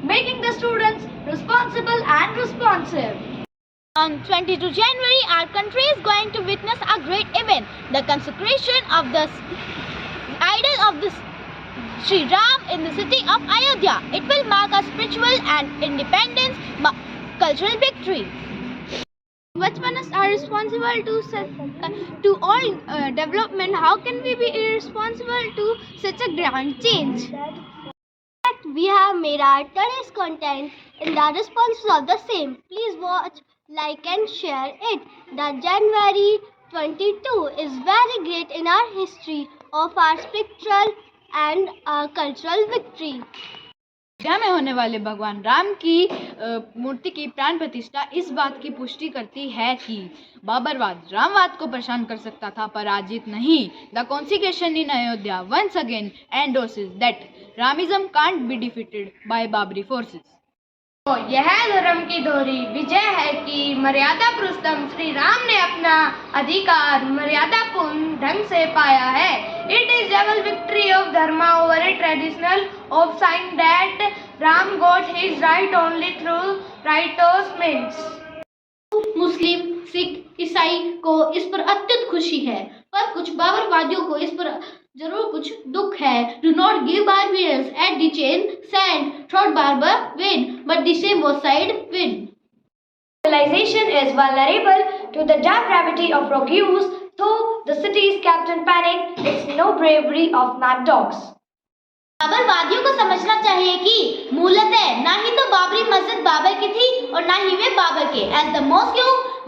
making the students responsible and responsive. On 22 January, our country is going to witness a great event, the consecration of the idol of the Sri Ram in the city of Ayodhya. It will mark a spiritual and independence cultural victory. Bachpanas are responsible to all development. How can we be irresponsible to such a grand change? We have made our today's content in the responses of the same. Please watch, like and share it. The January 22 is very great in our history of our spiritual and our cultural victory. Ayodhya में होने वाले भगवान राम की मूर्ति की प्राण प्रतिष्ठा इस बात की पुष्टि करती है कि बाबरवाद रामवाद को परेशान कर सकता था, पराजित नहीं. The consecration in Ayodhya once again endorses that Ramism can't be defeated by Babri forces. तो यह धर्म की दोहरी विजय है कि मर्यादा पुरुषोत्तम श्री राम ने अपना अधिकार मर्यादापूर्ण ढंग से पाया है. It is double victory of dharma over a traditional of sign that Ram got his right only through righteous means. मुस्लिम, सिख, ईसाई को इस पर अत्यंत खुशी है, पर कुछ बाबरवादियों को इस पर जरूर कुछ दुख है. Do not give barbarians at the chain sand thought barbar win, but the same was side win. Civilization is vulnerable to the depravity of rogues, though the city's captain panicked. It's no bravery of mad dogs. बाबरवादियों को समझना चाहिए कि मूलतः ना ही तो बाबरी मस्जिद बाबर की थी और ना ही वे बाबर के. As the mosque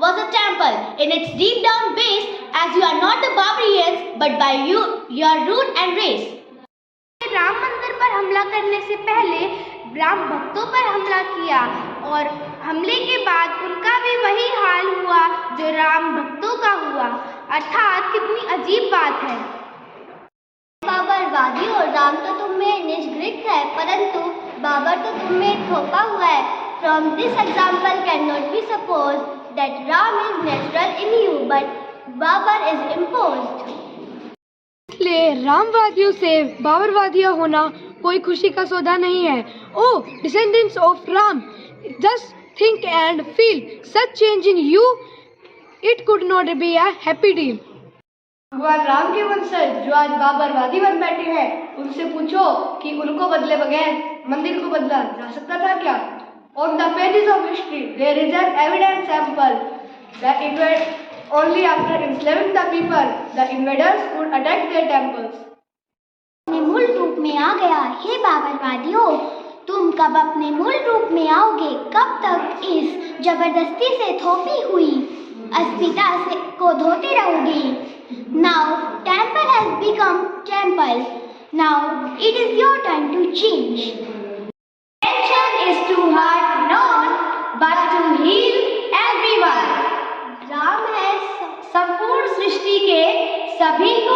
was a temple in its deep down base, as you are not the Babarians but by your root and race. Ram मंदिर पर हमला करने से पहले राम भक्तों पर हमला किया और हमले के बाद उनका भी वही हाल हुआ जो राम भक्तों का हुआ. अर्थात कितनी अजीब बात है. बाबरवादी और राम तो तुम में निजगृहित है, परंतु बाबर तो तुम में थोपा हुआ है. From this example cannot be supposed that Ram is natural in you, but Babar is imposed. इसलिए रामवादियों से बाबरवादियां होना कोई खुशी का सौदा नहीं है. O descendants of Ram, just think and feel such change in you. It could not be a happy deal. भगवान राम के वंशज जो आज बाबरवादी बन बैठे हैं, उनसे पूछो कि उनको बदले बगैर मंदिर को बदला जा सकता था क्या? On the pages of history, there is an evident sample that only after enslaving the people, the invaders could attack their temples. अपने मूल रूप में आ गया. हे बाबरवादियों, तुम कब अपने मूल रूप में आओगे? कब तक इस जबरदस्ती से थोपी हुई अस्मिता को धोते रहोगे? Now temple has become temple. Now it is your time to change. Tension is too hard not but to heal everyone. Ram है संपूर्ण सृष्टि के सभी को